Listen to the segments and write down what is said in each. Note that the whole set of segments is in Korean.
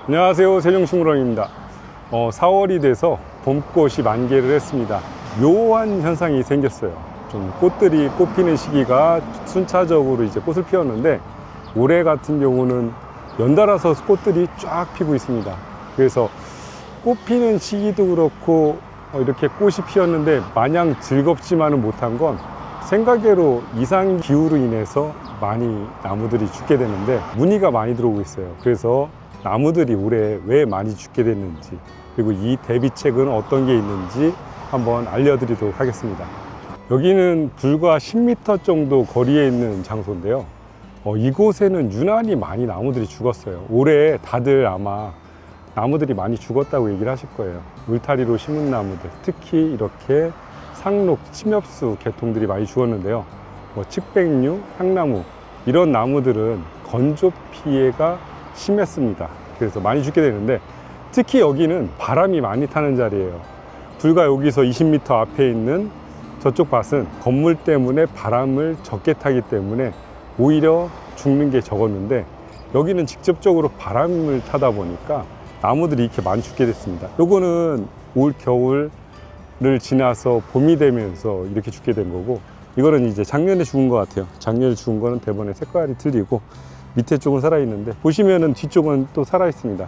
안녕하세요, 세종식물원입니다. 4월이 돼서 봄꽃이 만개를 했습니다. 묘한 현상이 생겼어요. 좀 꽃들이 꽃피는 시기가 순차적으로 이제 꽃을 피웠는데, 올해 같은 경우는 연달아서 꽃들이 쫙 피고 있습니다. 그래서 꽃 피는 시기도 그렇고 이렇게 꽃이 피었는데 마냥 즐겁지만은 못한 건, 생각외로 이상 기후로 인해서 많이 나무들이 죽게 되는데 문의가 많이 들어오고 있어요. 그래서 나무들이 올해 왜 많이 죽게 됐는지, 그리고 이 대비책은 어떤 게 있는지 한번 알려드리도록 하겠습니다. 여기는 불과 10m 정도 거리에 있는 장소인데요. 이곳에는 유난히 많이 나무들이 죽었어요. 올해 다들 아마 나무들이 많이 죽었다고 얘기를 하실 거예요. 울타리로 심은 나무들, 특히 이렇게 상록, 침엽수 계통들이 많이 죽었는데요. 측백류, 향나무, 이런 나무들은 건조 피해가 심했습니다. 그래서 많이 죽게 되는데, 특히 여기는 바람이 많이 타는 자리예요. 불과 여기서 20m 앞에 있는 저쪽 밭은 건물 때문에 바람을 적게 타기 때문에 오히려 죽는 게 적었는데, 여기는 직접적으로 바람을 타다 보니까 나무들이 이렇게 많이 죽게 됐습니다. 요거는 올 겨울을 지나서 봄이 되면서 이렇게 죽게 된 거고, 이거는 이제 작년에 죽은 것 같아요. 작년에 죽은 거는 대번에 색깔이 틀리고 밑에 쪽은 살아있는데, 보시면은 뒤쪽은 또 살아있습니다.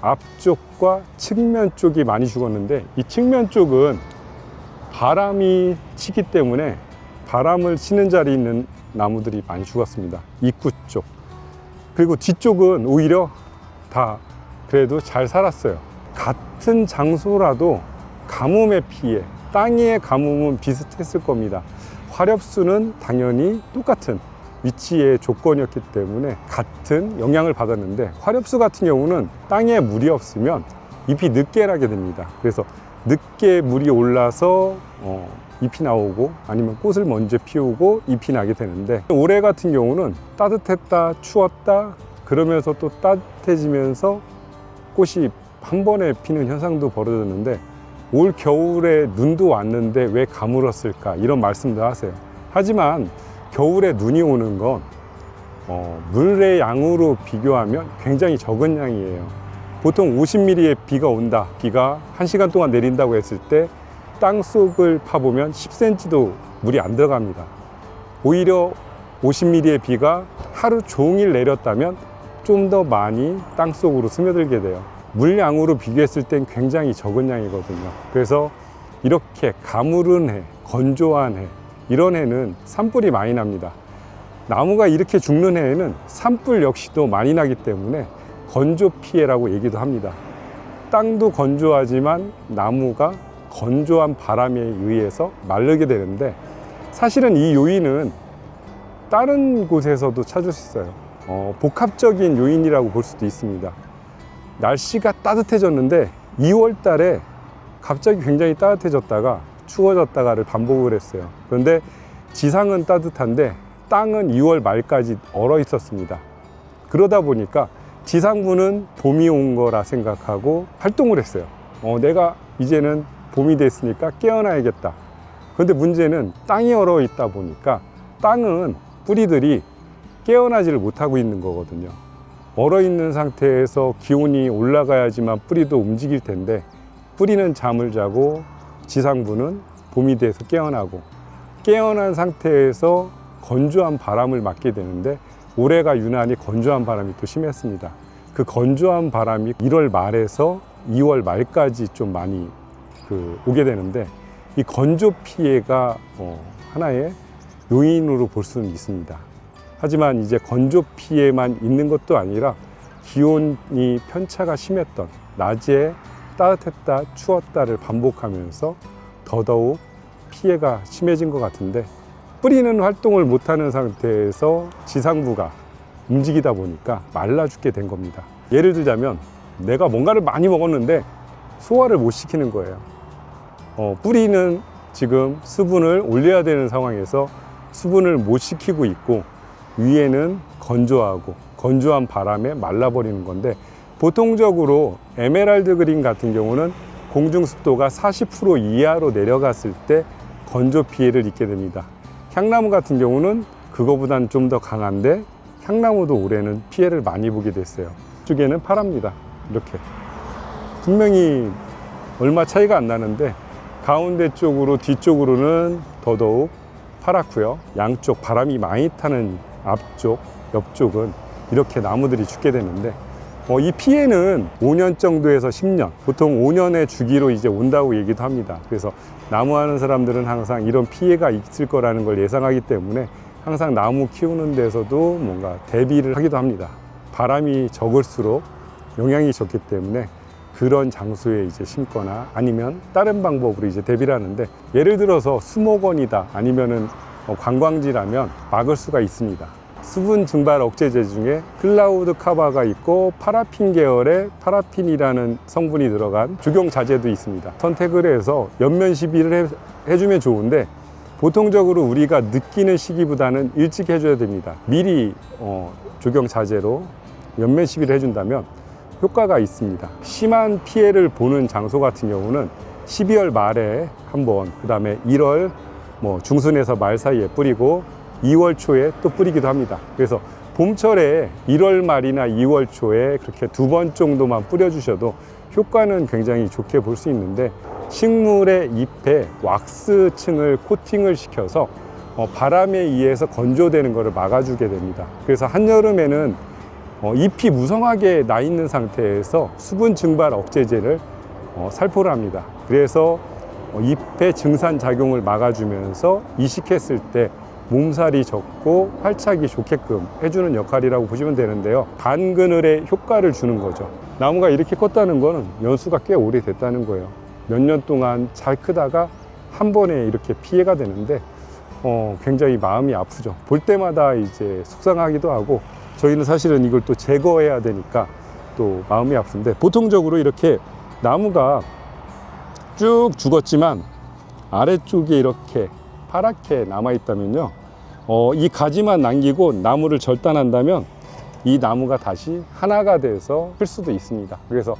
앞쪽과 측면 쪽이 많이 죽었는데, 이 측면 쪽은 바람이 치기 때문에 바람을 치는 자리에 있는 나무들이 많이 죽었습니다. 입구 쪽. 그리고 뒤쪽은 오히려 다 그래도 잘 살았어요. 같은 장소라도 가뭄의 피해, 땅의 가뭄은 비슷했을 겁니다. 화렵수는 당연히 똑같은 위치의 조건이었기 때문에 같은 영향을 받았는데, 화렵수 같은 경우는 땅에 물이 없으면 잎이 늦게 나게 됩니다. 그래서 늦게 물이 올라서 잎이 나오고, 아니면 꽃을 먼저 피우고 잎이 나게 되는데, 올해 같은 경우는 따뜻했다 추웠다 그러면서 또 따뜻해지면서 꽃이 한 번에 피는 현상도 벌어졌는데, 올 겨울에 눈도 왔는데 왜 가물었을까, 이런 말씀도 하세요. 하지만 겨울에 눈이 오는 건 물의 양으로 비교하면 굉장히 적은 양이에요. 보통 50mm의 비가 온다, 비가 1시간 동안 내린다고 했을 때 땅속을 파보면 10cm도 물이 안 들어갑니다. 오히려 50mm의 비가 하루 종일 내렸다면 좀 더 많이 땅속으로 스며들게 돼요. 물량으로 비교했을 땐 굉장히 적은 양이거든요. 그래서 이렇게 가물은 해, 건조한 해, 이런 해는 산불이 많이 납니다. 나무가 이렇게 죽는 해에는 산불 역시도 많이 나기 때문에 건조 피해라고 얘기도 합니다. 땅도 건조하지만 나무가 건조한 바람에 의해서 마르게 되는데, 사실은 이 요인은 다른 곳에서도 찾을 수 있어요. 복합적인 요인이라고 볼 수도 있습니다. 날씨가 따뜻해졌는데 2월 달에 갑자기 굉장히 따뜻해졌다가 추워졌다가를 반복을 했어요. 그런데 지상은 따뜻한데 땅은 2월 말까지 얼어 있었습니다. 그러다 보니까 지상부는 봄이 온 거라 생각하고 활동을 했어요. 내가 이제는 봄이 됐으니까 깨어나야겠다. 그런데 문제는 땅이 얼어 있다 보니까 땅은 뿌리들이 깨어나지를 못하고 있는 거거든요. 얼어 있는 상태에서 기온이 올라가야지만 뿌리도 움직일 텐데, 뿌리는 잠을 자고 지상부는 봄이 돼서 깨어나고, 깨어난 상태에서 건조한 바람을 맞게 되는데, 올해가 유난히 건조한 바람이 또 심했습니다. 그 건조한 바람이 1월 말에서 2월 말까지 좀 많이 오게 되는데, 이 건조 피해가 하나의 요인으로 볼 수는 있습니다. 하지만 이제 건조 피해만 있는 것도 아니라 기온이 편차가 심했던, 낮에 따뜻했다 추웠다를 반복하면서 더더욱 피해가 심해진 것 같은데, 뿌리는 활동을 못하는 상태에서 지상부가 움직이다 보니까 말라 죽게 된 겁니다. 예를 들자면, 내가 뭔가를 많이 먹었는데 소화를 못 시키는 거예요. 뿌리는 지금 수분을 올려야 되는 상황에서 수분을 못 시키고 있고, 위에는 건조하고 건조한 바람에 말라버리는 건데, 보통적으로 에메랄드 그린 같은 경우는 공중 습도가 40% 이하로 내려갔을 때 건조 피해를 입게 됩니다. 향나무 같은 경우는 그거보다는 좀 더 강한데, 향나무도 올해는 피해를 많이 보게 됐어요. 이쪽에는 파랍니다. 이렇게 분명히 얼마 차이가 안 나는데 가운데 쪽으로 뒤쪽으로는 더더욱 파랗고요. 양쪽 바람이 많이 타는 앞쪽, 옆쪽은 이렇게 나무들이 죽게 되는데 이 피해는 5년 정도에서 10년, 보통 5년의 주기로 이제 온다고 얘기도 합니다. 그래서 나무 하는 사람들은 항상 이런 피해가 있을 거라는 걸 예상하기 때문에 항상 나무 키우는 데서도 뭔가 대비를 하기도 합니다. 바람이 적을수록 영향이 적기 때문에 그런 장소에 이제 심거나 아니면 다른 방법으로 이제 대비를 하는데, 예를 들어서 수목원이다 아니면은 관광지라면 막을 수가 있습니다. 수분 증발 억제제 중에 클라우드 카바가 있고 파라핀 계열의 파라핀이라는 성분이 들어간 조경 자재도 있습니다. 선택을 해서 연면 시비를 해주면 좋은데, 보통적으로 우리가 느끼는 시기보다는 일찍 해줘야 됩니다. 미리 조경 자재로 연면 시비를 해준다면 효과가 있습니다. 심한 피해를 보는 장소 같은 경우는 12월 말에 한번, 그 다음에 1월 중순에서 말 사이에 뿌리고 2월 초에 또 뿌리기도 합니다. 그래서 봄철에 1월 말이나 2월 초에 그렇게 2번 정도만 뿌려주셔도 효과는 굉장히 좋게 볼 수 있는데, 식물의 잎에 왁스층을 코팅을 시켜서 바람에 의해서 건조되는 것을 막아주게 됩니다. 그래서 한여름에는 잎이 무성하게 나 있는 상태에서 수분 증발 억제제를 살포를 합니다. 그래서 잎의 증산 작용을 막아주면서 이식했을 때 몸살이 적고 활착이 좋게끔 해주는 역할이라고 보시면 되는데요. 반그늘의 효과를 주는 거죠. 나무가 이렇게 컸다는 거는 연수가 꽤 오래됐다는 거예요. 몇 년 동안 잘 크다가 한 번에 이렇게 피해가 되는데 굉장히 마음이 아프죠. 볼 때마다 이제 속상하기도 하고, 저희는 사실은 이걸 또 제거해야 되니까 또 마음이 아픈데, 보통적으로 이렇게 나무가 쭉 죽었지만 아래쪽에 이렇게 파랗게 남아 있다면요, 이 가지만 남기고 나무를 절단한다면 이 나무가 다시 하나가 돼서 클 수도 있습니다. 그래서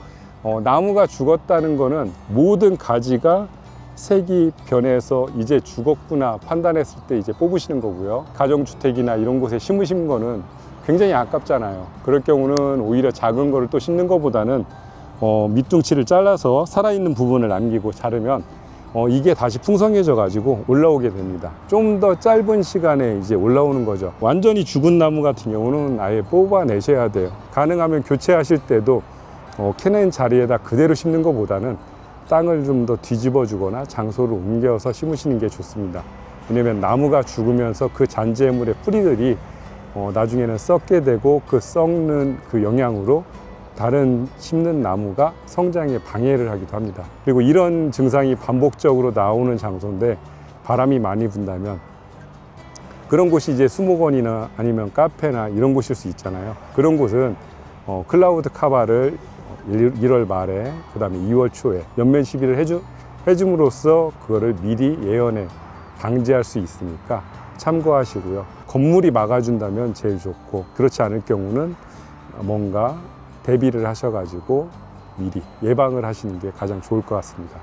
나무가 죽었다는 거는 모든 가지가 색이 변해서 이제 죽었구나 판단했을 때 이제 뽑으시는 거고요. 가정주택이나 이런 곳에 심으신 거는 굉장히 아깝잖아요. 그럴 경우는 오히려 작은 거를 또 심는 것보다는 밑둥치를 잘라서 살아있는 부분을 남기고 자르면 이게 다시 풍성해져 가지고 올라오게 됩니다. 좀 더 짧은 시간에 이제 올라오는 거죠. 완전히 죽은 나무 같은 경우는 아예 뽑아내셔야 돼요. 가능하면 교체하실 때도 캐낸 자리에다 그대로 심는 것보다는 땅을 좀 더 뒤집어 주거나 장소를 옮겨서 심으시는 게 좋습니다. 왜냐면 나무가 죽으면서 그 잔재물의 뿌리들이 나중에는 썩게 되고, 그 썩는 그 영향으로 다른 심는 나무가 성장에 방해를 하기도 합니다. 그리고 이런 증상이 반복적으로 나오는 장소인데 바람이 많이 분다면, 그런 곳이 이제 수목원이나 아니면 카페나 이런 곳일 수 있잖아요. 그런 곳은 클라우드 카바를 1월 말에, 그 다음에 2월 초에 연면 시비를 해줌으로써 그거를 미리 예언에 방지할 수 있으니까 참고하시고요. 건물이 막아준다면 제일 좋고, 그렇지 않을 경우는 뭔가 대비를 하셔가지고 미리 예방을 하시는 게 가장 좋을 것 같습니다.